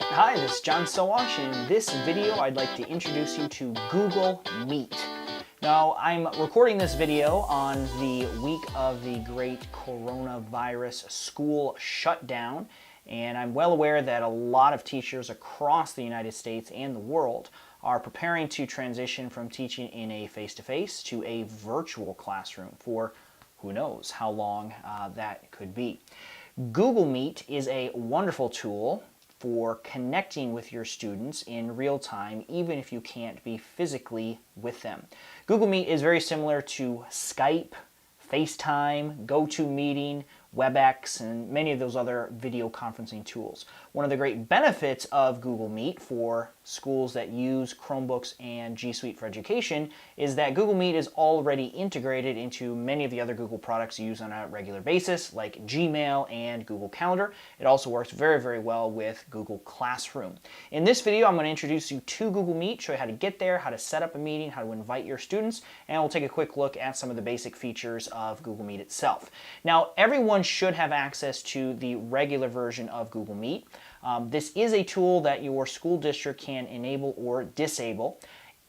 Hi, this is John Sowash, and in this video I'd like to introduce you to Google Meet. Now, I'm recording this video on the week of the great coronavirus school shutdown, and I'm well aware that a lot of teachers across the United States and the world are preparing to transition from teaching in a face-to-face to a virtual classroom for who knows how long that could be. Google Meet is a wonderful tool for connecting with your students in real time, even if you can't be physically with them. Google Meet is very similar to Skype, FaceTime, GoToMeeting, WebEx, and many of those other video conferencing tools. One of the great benefits of Google Meet for schools that use Chromebooks and G Suite for Education is that Google Meet is already integrated into many of the other Google products you use on a regular basis, like Gmail and Google Calendar. It also works very, very well with Google Classroom. In this video, I'm going to introduce you to Google Meet, show you how to get there, how to set up a meeting, how to invite your students, and we'll take a quick look at some of the basic features of Google Meet itself. Now, everyone should have access to the regular version of Google Meet. This is a tool that your school district can enable or disable.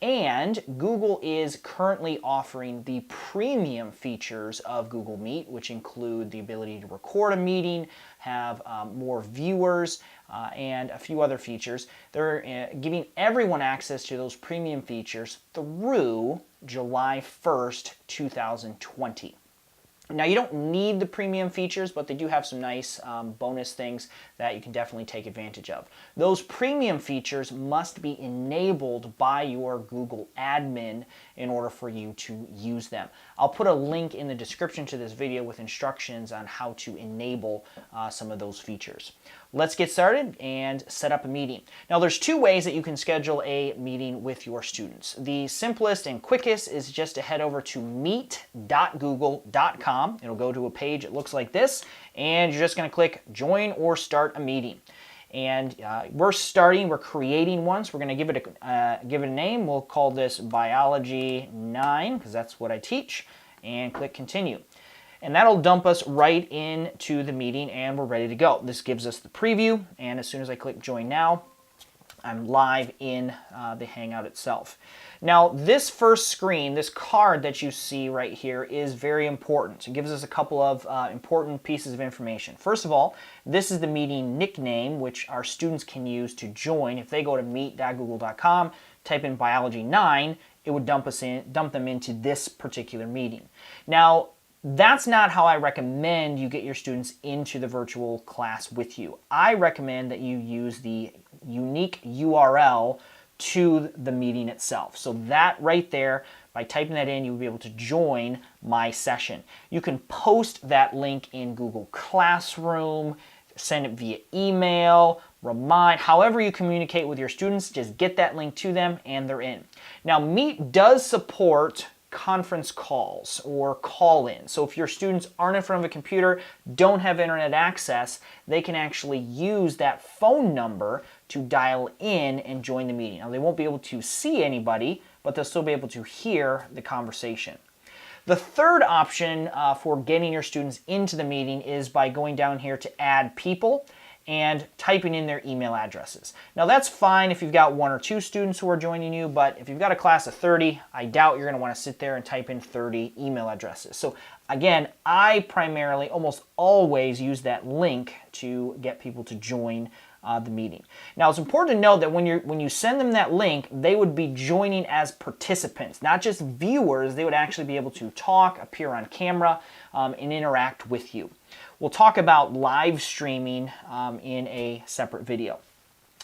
And Google is currently offering the premium features of Google Meet, which include the ability to record a meeting, have more viewers, and a few other features. They're giving everyone access to those premium features through July 1st, 2020. Now, you don't need the premium features, but they do have some nice bonus things that you can definitely take advantage of. Those premium features must be enabled by your Google admin in order for you to use them. I'll put a link in the description to this video with instructions on how to enable some of those features. Let's get started and set up a meeting. Now, there's two ways that you can schedule a meeting with your students. The simplest and quickest is just to head over to meet.google.com. It'll go to a page that looks like this, and you're just going to click Join or Start a Meeting. And we're creating one, so we're going to give it a name. We'll call this Biology 9, because that's what I teach, and click Continue. And that'll dump us right into the meeting, and we're ready to go. This gives us the preview, and as soon as I click Join Now, I'm live in the Hangout itself. Now, this first screen, this card that you see right here, is very important. It gives us a couple of important pieces of information. First of all, this is the meeting nickname, which our students can use to join. If they go to meet.google.com, type in Biology 9, it would dump them into this particular meeting. Now, that's not how I recommend you get your students into the virtual class with you. I recommend that you use the unique URL to the meeting itself. So that right there, by typing that in, you'll be able to join my session. You can post that link in Google Classroom, send it via email, remind, however you communicate with your students, just get that link to them and they're in. Now, Meet does support conference calls or call-in. So if your students aren't in front of a computer, don't have internet access, they can actually use that phone number to dial in and join the meeting. Now, they won't be able to see anybody, but they'll still be able to hear the conversation. The third option for getting your students into the meeting is by going down here to Add People and typing in their email addresses. Now, that's fine if you've got one or two students who are joining you, but if you've got a class of 30, I doubt you're going to want to sit there and type in 30 email addresses. So again, I primarily almost always use that link to get people to join the meeting. Now, it's important to note that when you send them that link, they would be joining as participants, not just viewers. They would actually be able to talk, appear on camera, and interact with you. We'll talk about live streaming in a separate video.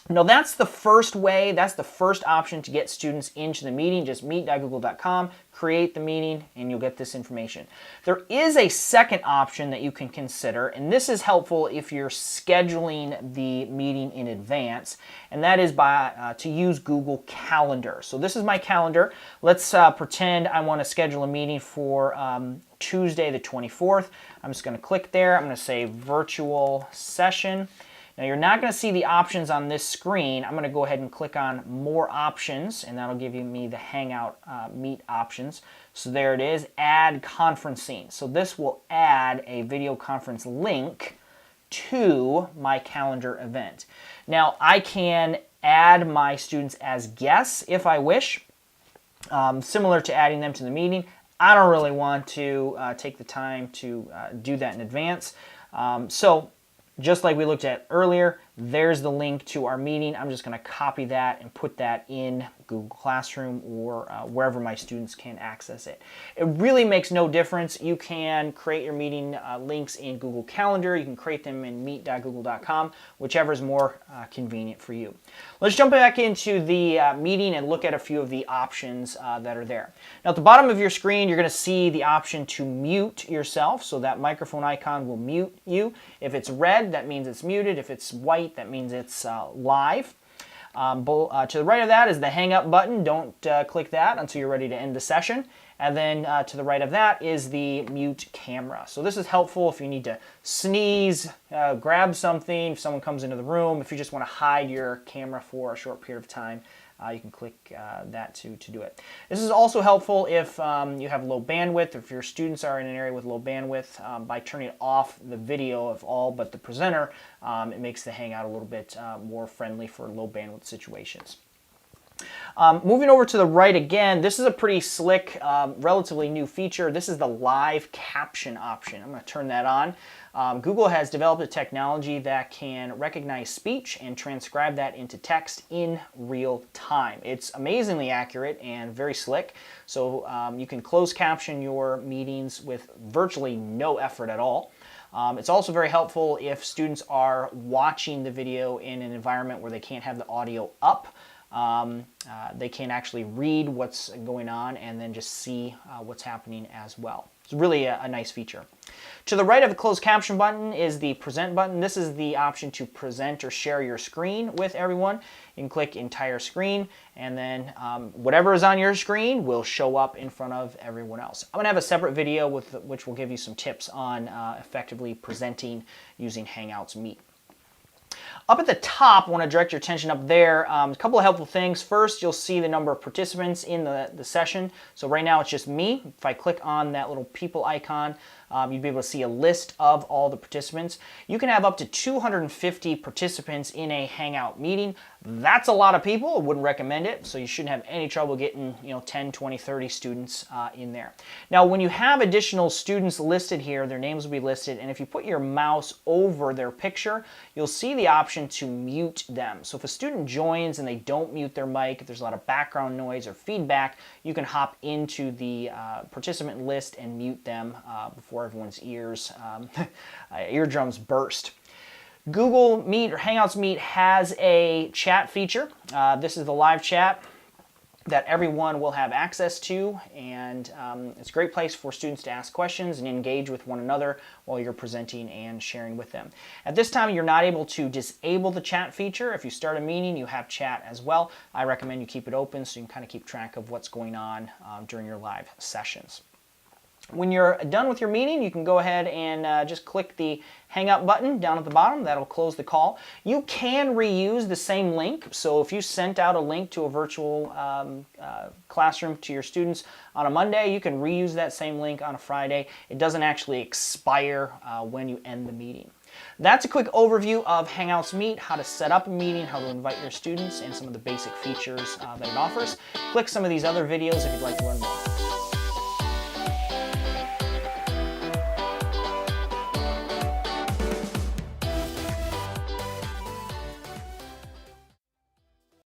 Now, that's the first way, that's the first option to get students into the meeting. Just meet.google.com, create the meeting, and you'll get this information. There is a second option that you can consider, and this is helpful if you're scheduling the meeting in advance, and that is to use Google Calendar. So this is my calendar. Let's pretend I want to schedule a meeting for Tuesday the 24th. I'm just going to click there. I'm going to say virtual session. Now, you're not going to see the options on this screen. I'm going to go ahead and click on More Options, and that'll give me the Hangout Meet options. So there it is, Add Conferencing. So this will add a video conference link to my calendar event. Now, I can add my students as guests if I wish, similar to adding them to the meeting. I don't really want to take the time to do that in advance. So just like we looked at earlier, there's the link to our meeting. I'm just going to copy that and put that in Google Classroom or wherever my students can access it. It really makes no difference. You can create your meeting links in Google Calendar. You can create them in meet.google.com, whichever is more convenient for you. Let's jump back into the meeting and look at a few of the options that are there. Now, at the bottom of your screen, you're going to see the option to mute yourself. So that microphone icon will mute you. If it's red, that means it's muted. If it's white, that means it's live. To the right of that is the hang up button. Don't click that until you're ready to end the session. And then to the right of that is the mute camera. So this is helpful if you need to sneeze, grab something, if someone comes into the room, if you just want to hide your camera for a short period of time. You can click that to do it. This is also helpful if you have low bandwidth, if your students are in an area with low bandwidth. By turning off the video of all but the presenter, it makes the Hangout a little bit more friendly for low bandwidth situations. Moving over to the right again, this is a pretty slick, relatively new feature. This is the live caption option. I'm going to turn that on. Google has developed a technology that can recognize speech and transcribe that into text in real time. It's amazingly accurate and very slick. So you can closed caption your meetings with virtually no effort at all. It's also very helpful if students are watching the video in an environment where they can't have the audio up. They can actually read what's going on and then just see what's happening as well. It's really a nice feature. To the right of the closed caption button is the present button. This is the option to present or share your screen with everyone. You can click entire screen, and then whatever is on your screen will show up in front of everyone else. I'm going to have a separate video which will give you some tips on effectively presenting using Hangouts Meet. Up at the top, I want to direct your attention up there. A couple of helpful things. First, you'll see the number of participants in the session. So right now it's just me. If I click on that little people icon, you'd be able to see a list of all the participants. You can have up to 250 participants in a Hangout meeting. That's a lot of people. I wouldn't recommend it, so you shouldn't have any trouble getting 10, 20, 30 students in there. Now, when you have additional students listed here, their names will be listed, and if you put your mouse over their picture, you'll see the option to mute them. So if a student joins and they don't mute their mic, if there's a lot of background noise or feedback, you can hop into the participant list and mute them before everyone's eardrums burst. Google Meet or Hangouts Meet has a chat feature. This is the live chat that everyone will have access to, and it's a great place for students to ask questions and engage with one another while you're presenting and sharing with them. At this time, you're not able to disable the chat feature. If you start a meeting, you have chat as well. I recommend you keep it open so you can kind of keep track of what's going on during your live sessions. When you're done with your meeting, you can go ahead and just click the hang up button down at the bottom. That'll close the call. You can reuse the same link. So if you sent out a link to a virtual classroom to your students on a Monday, you can reuse that same link on a Friday. It doesn't actually expire when you end the meeting. That's a quick overview of Hangouts Meet, how to set up a meeting, how to invite your students, and some of the basic features that it offers. Click some of these other videos if you'd like to learn more.